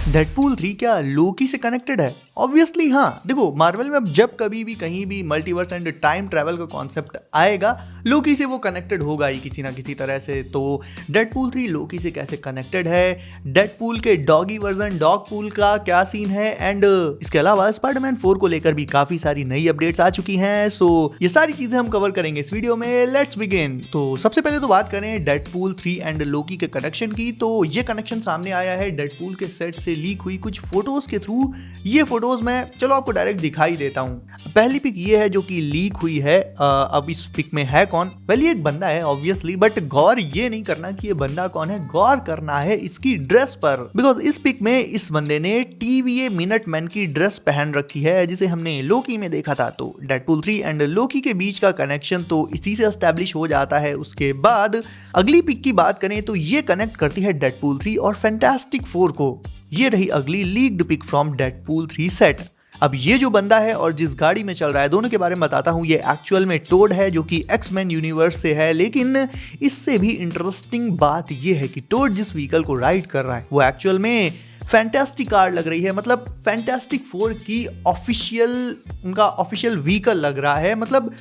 Deadpool 3 क्या लोकी से connected है? ऑब्वियसली हाँ। देखो मार्वल में अब जब कभी भी कहीं भी मल्टीवर्स एंड टाइम ट्रैवल का कॉन्सेप्ट आएगा, लोकी से वो कनेक्टेड होगा ही किसी ना किसी तरह से। तो डेडपूल 3 लोकी से कैसे कनेक्टेड है, डेडपूल के डॉगी वर्जन डॉगपूल का क्या सीन है, एंड इसके अलावा स्पाइडरमैन 4 को लेकर भी काफी सारी नई अपडेट्स आ चुकी हैं। सो ये सारी चीजें हम कवर करेंगे इस वीडियो में। Let's begin. तो सबसे पहले तो बात करें डेडपूल 3 एंड लोकी के कनेक्शन की। तो ये कनेक्शन सामने आया है डेडपूल के सेट से लीक हुई कुछ फोटोज के थ्रू। ये फोटोज मैं चलो आपको डायरेक्ट दिखाई देता हूँ। पहली पिक ये है जो कि लीक हुई है। अब इस पिक में है कौन? वेल ये एक बंदा है ऑब्वियसली, बट गौर ये नहीं करना कि ये बंदा कौन है, गौर करना है इसकी ड्रेस पर। बिकॉज इस पिक में इस बंदे ने TVA मिनटमैन की ड्रेस पहन रखी है जिसे हमने लोकी में देखा था। तो डेडपूल 3 एंड लोकी के बीच का कनेक्शन तो इसी से एस्टैब्लिश हो जाता है। उसके बाद अगली पिक की बात करें तो ये कनेक्ट करती है डेडपूल 3 और फैंटास्टिक 4 को। ये रही अगली leaked pic from Deadpool 3 set. अब ये जो बंदा है और जिस गाड़ी में चल रहा है, दोनों के बारे में बताता हूँ। ये एक्चुअल में टोड है जो कि एक्समैन यूनिवर्स से है, लेकिन इससे भी इंटरेस्टिंग बात ये है कि टोड जिस व्हीकल को राइड कर रहा है वो एक्चुअल में फैंटास्टिक कार लग रही है। मतलब फैंटास्टिक 4 की उनका ऑफिशियल व्हीकल लग रहा है। मतलब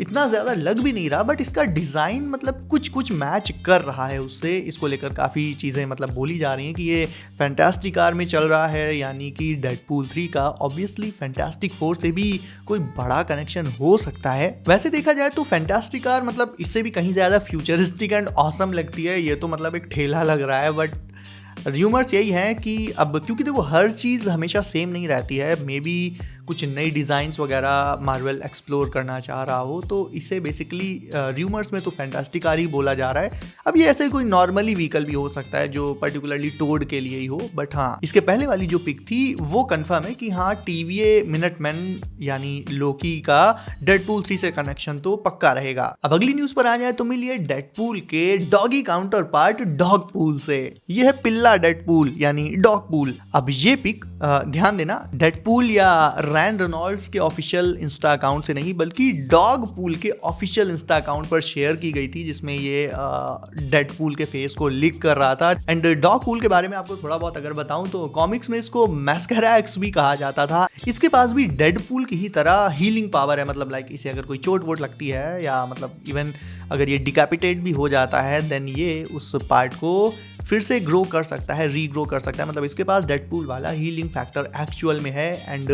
इतना ज्यादा लग भी नहीं रहा, बट इसका डिजाइन मतलब कुछ मैच कर रहा है उससे। इसको लेकर काफी चीजें मतलब बोली जा रही हैं कि ये फैंटास्टिक कार में चल रहा है, यानी कि डेडपूल 3 का ऑब्वियसली फैंटास्टिक 4 से भी कोई बड़ा कनेक्शन हो सकता है। वैसे देखा जाए तो फैंटास्टिक कार मतलब इससे भी कहीं ज्यादा फ्यूचरिस्टिक एंड ऑसम लगती है। ये तो मतलब एक ठेला लग रहा है, बट र्यूमर्स यही हैं कि अब क्योंकि देखो हर चीज़ हमेशा सेम नहीं रहती है, मे बी कुछ नई डिज़ाइंस वगैरह मार्वल एक्सप्लोर करना चाह रहा हो, तो इसे बेसिकली र्यूमर्स में तो फैंटास्टिक कार ही बोला जा रहा है। अब ये ऐसे कोई नॉर्मली व्हीकल भी हो सकता है जो पर्टिकुलरली टोड के लिए ही हो, बट हाँ इसके पहले वाली जो पिक थी वो कंफर्म है कि हाँ TVA मिनटमैन यानी लोकी का डेडपूल 3 से कनेक्शन तो पक्का रहेगा। अब अगली न्यूज़ पर आ जाए तो मिलिए डेडपूल के डॉगी काउंटर पार्ट डॉगपूल से। ये है पिल्ला डेडपूल यानी डॉगपूल। अब ये पिक ध्यान देना, डेडपूल या रैन रेनॉल्ड्स के ऑफिशियल इंस्टा अकाउंट से नहीं बल्कि डॉगपूल के ऑफिशियल इंस्टा अकाउंट पर शेयर की गई थी, जिसमें ये डेडपूल के फेस को लिक कर रहा था। एंड डॉगपूल के बारे में आपको थोड़ा बहुत अगर बताऊं तो कॉमिक्स में इसको मैस्करा एक्स भी कहा जाता था। इसके पास भी डेडपूल की ही तरह हीलिंग पावर है। मतलब लाइक इसे अगर कोई चोट वोट लगती है या मतलब इवन अगर ये डिकैपिटेट भी हो जाता है, देन ये उस पार्ट को फिर से ग्रो कर सकता है, रीग्रो कर सकता है। मतलब इसके पास डेडपूल वाला हीलिंग फैक्टर एक्चुअल में है। एंड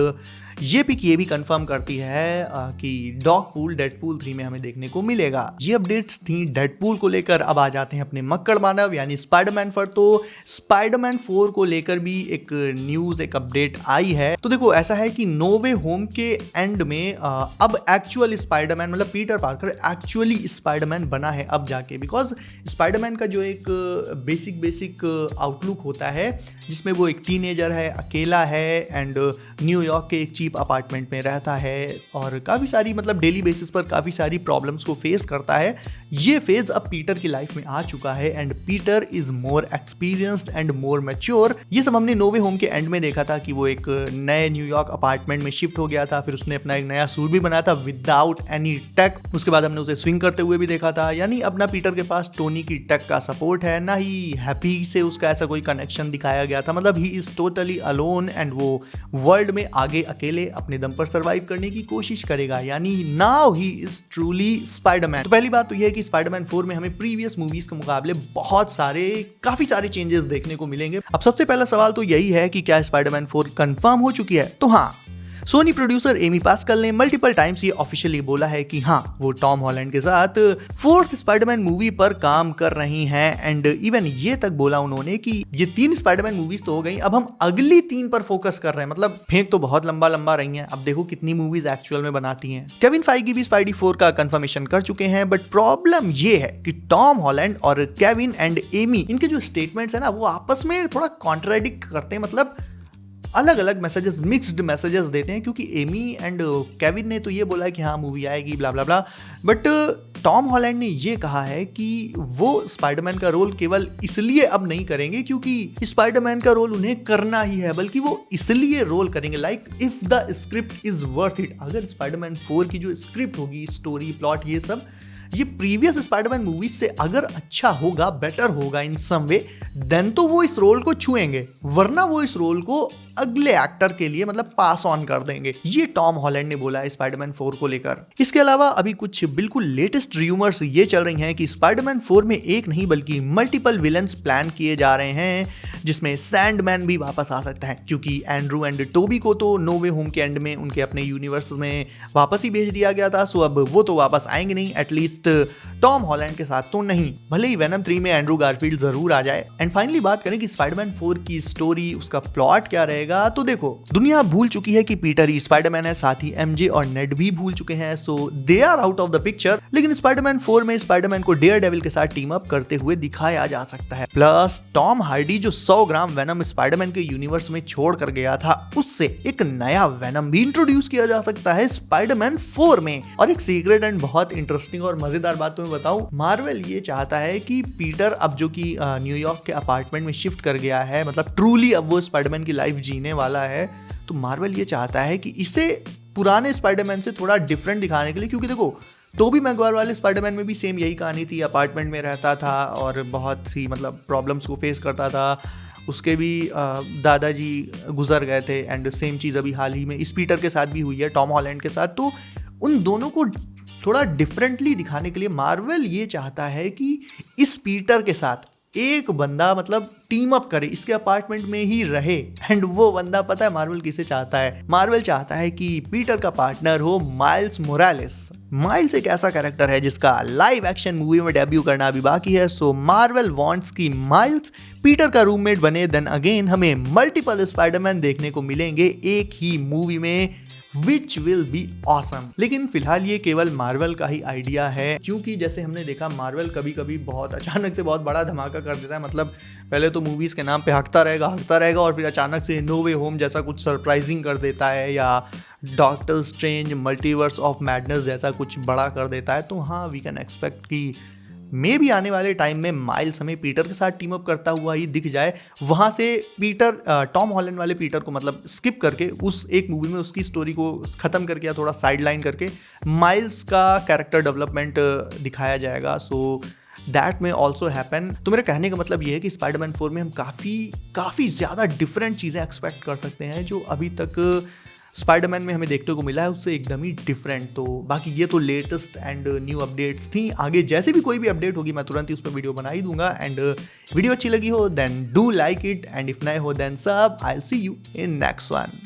ये पिक ये भी कंफर्म करती है कि डॉगपूल डेडपूल 3 में हमें देखने को मिलेगा। ये अपडेट्स थी डेडपूल को लेकर। अब आ जाते हैं अपने मक्कड़ मानव यानी स्पाइडरमैन पर। तो स्पाइडरमैन 4 को लेकर भी एक न्यूज एक अपडेट आई है। तो देखो ऐसा है कि नो वे होम के एंड में अब एक्चुअल स्पाइडरमैन मतलब पीटर पार्कर एक्चुअली स्पाइडरमैन बना है अब जाके। बिकॉज स्पाइडरमैन का जो एक बेसिक आउटलुक होता है जिसमें वो एक टीनेजर है, अकेला है एंड न्यूयॉर्क के एक चीप अपार्टमेंट में रहता है और काफ़ी सारी मतलब डेली बेसिस पर काफ़ी सारी प्रॉब्लम्स को फेस करता है। ये फेज अब पीटर की लाइफ में आ चुका है and Peter is more experienced and more mature. ये सब हमने नो वे होम के एंड में देखा था कि वो एक नए न्यूयॉर्क अपार्टमेंट में शिफ्ट हो गया था। फिर उसने अपना एक नया सूट भी बनाया था विदाउट एनी टेक। उसके बाद हमने उसे स्विंग करते हुए भी देखा था। यानी अपना पीटर के पास टोनी की टेक का सपोर्ट है, ना ही हैप्पी से उसका ऐसा कोई कनेक्शन दिखाया गया था। मतलब he is totally alone and वो वर्ल्ड में आगे अकेले अपने दम पर सर्वाइव करने की कोशिश करेगा। यानी now he is truly Spiderman. तो पहली बात तो यह है कि स्पाइडरमैन 4 में हमें प्रीवियस मूवीज के मुकाबले काफी सारे चेंजेस देखने को मिलेंगे। अब सबसे पहला सवाल तो यही है कि क्या स्पाइडरमैन 4 कंफर्म हो चुकी है? तो हाँ, सोनी प्रोड्यूसर एमी पास्कल ने मल्टीपल टाइम्स ये ऑफिशियली बोला है कि हाँ वो टॉम हॉलैंड के साथ 4th स्पाइडरमैन मूवी पर काम कर रही हैं। एंड इवन ये तक बोला उन्होंने कि ये 3 स्पाइडरमैन मूवीज तो हो गई, अब हम अगली 3 पर फोकस कर रहे हैं। मतलब फेंक तो बहुत लंबा रही हैं, अब देखो कितनी मूवीज एक्चुअल में बनाती हैं। केविन फाइगी भी स्पाइडी 4 का कंफर्मेशन कर चुके हैं, बट प्रॉब्लम ये है कि टॉम हॉलैंड और केविन एंड एमी इनके जो स्टेटमेंट्स है ना वो आपस में थोड़ा कॉन्ट्राडिक्ट करते हैं। मतलब अलग अलग मैसेजेस, मिक्स्ड मैसेजेस देते हैं, क्योंकि एमी एंड केविन ने तो ये बोला है कि हाँ मूवी आएगी ब्ला ब्ला ब्ला, बट टॉम हॉलैंड ने ये कहा है कि वो स्पाइडरमैन का रोल केवल इसलिए अब नहीं करेंगे क्योंकि स्पाइडरमैन का रोल उन्हें करना ही है, बल्कि वो इसलिए रोल करेंगे like if the script is worth it. अगर स्पाइडरमैन 4 की जो स्क्रिप्ट होगी, स्टोरी, प्लॉट, ये सब ये प्रीवियस स्पाइडरमैन मूवीज से अगर अच्छा होगा, बेटर होगा इन सम वे, देन तो वो इस रोल को छुएंगे, वरना वो इस रोल को अगले एक्टर के लिए मतलब पास ऑन कर देंगे। ये टॉम हॉलैंड ने बोला है स्पाइडरमैन 4 को लेकर। इसके अलावा अभी कुछ बिल्कुल लेटेस्ट रूमर्स ये चल रही हैं कि स्पाइडरमैन 4 में एक नहीं बल्कि मल्टीपल विलन्स प्लान किए जा रहे हैं, जिसमें सैंडमैन भी वापस आ सकता है, क्योंकि एंड्रू एंड टोबी को तो नो वे होम के एंड में उनके अपने यूनिवर्स में वापस ही भेज दिया गया था, सो अब वो तो वापस आएंगे नहीं, एटलीस्ट टॉम हॉलैंड के साथ तो नहीं, भले ही वेनम 3 में एंड्रू गारफील्ड जरूर आ जाए। एंड फाइनली बात करें कि स्पाइडरमैन 4 की स्टोरी, उसका प्लॉट क्या रहेगा, तो देखो दुनिया भूल चुकी है कि पीटर ही स्पाइडरमैन है, साथ ही एमजे और नेड भी भूल चुके हैं, so they are out of the picture. लेकिन स्पाइडरमैन 4 में स्पाइडरमैन को डेयरडेविल के साथ टीम अप करते हुए दिखाया जा सकता है। प्लस टॉम हार्डी जो 100 ग्राम वेनम स्पाइडरमैन के यूनिवर्स में छोड़ कर गया था, उससे एक नया वेनम भी इंट्रोड्यूस किया जा सकता है स्पाइडरमैन 4 में। और एक सीक्रेट एंड बहुत इंटरेस्टिंग और मजेदार बात तुम्हें बताऊं, मार्वल ये चाहता है कि पीटर अब जो कि न्यूयॉर्क के अपार्टमेंट में शिफ्ट कर गया है, मतलब ट्रूली अब वो स्पाइडरमैन की लाइफ जीने वाला है, तो मार्वल ये चाहता है कि इसे पुराने स्पाइडरमैन से थोड़ा डिफरेंट दिखाने के लिए, क्योंकि देखो टोबी मैगवायर वाले स्पाइडरमैन में भी सेम यही कहानी थी, अपार्टमेंट में रहता था और बहुत सी मतलब प्रॉब्लम्स को फेस करता था, उसके भी दादाजी गुजर गए थे, एंड सेम चीज़ अभी हाल ही में इस पीटर के साथ भी हुई है, टॉम हॉलैंड के साथ। तो उन दोनों को थोड़ा डिफरेंटली दिखाने के लिए मार्वल ये चाहता है कि इस पीटर के साथ एक बंदा मतलब टीम अप करे, इसके अपार्टमेंट में ही रहे। एंड वो बंदा पता है मार्वल किसे चाहता है? मार्वल चाहता है कि पीटर का पार्टनर हो माइल्स मोरालेस। माइल्स एक ऐसा कैरेक्टर है जिसका लाइव एक्शन मूवी में डेब्यू करना अभी बाकी है, सो मार्वल वांट्स कि माइल्स पीटर का रूममेट बने। देन अगेन हमें मल्टीपल स्पाइडरमैन देखने को मिलेंगे एक ही मूवी में, विच विल बी ऑसम। लेकिन फिलहाल ये केवल मार्वल का ही आइडिया है, क्योंकि जैसे हमने देखा मार्वल कभी कभी बहुत अचानक से बहुत बड़ा धमाका कर देता है। मतलब पहले तो मूवीज के नाम पे हकता रहेगा और फिर अचानक से नो वे होम जैसा कुछ सरप्राइजिंग कर देता है, या doctor strange multiverse of madness जैसा कुछ बड़ा कर देता है। तो हाँ, वी कैन एक्सपेक्ट कि मे भी आने वाले टाइम में माइल्स हमें पीटर के साथ टीम अप करता हुआ ही दिख जाए। वहाँ से पीटर टॉम हॉलैंड वाले पीटर को मतलब स्किप करके उस एक मूवी में उसकी स्टोरी को ख़त्म करके या थोड़ा साइड लाइन करके माइल्स का कैरेक्टर डेवलपमेंट दिखाया जाएगा। सो दैट में ऑल्सो हैपन। तो मेरे कहने का मतलब ये है कि स्पाइडरमैन 4 में हम काफ़ी ज़्यादा डिफरेंट चीज़ें एक्सपेक्ट कर सकते हैं, जो अभी तक स्पाइडरमैन में हमें देखने को मिला है उससे एकदम ही डिफरेंट। तो बाकी ये तो लेटेस्ट एंड न्यू अपडेट्स थी। आगे जैसे भी कोई भी अपडेट होगी मैं तुरंत ही उस पर वीडियो बना ही दूंगा। एंड वीडियो अच्छी लगी हो then do like it, and if नए हो then sub, I will see you in next one.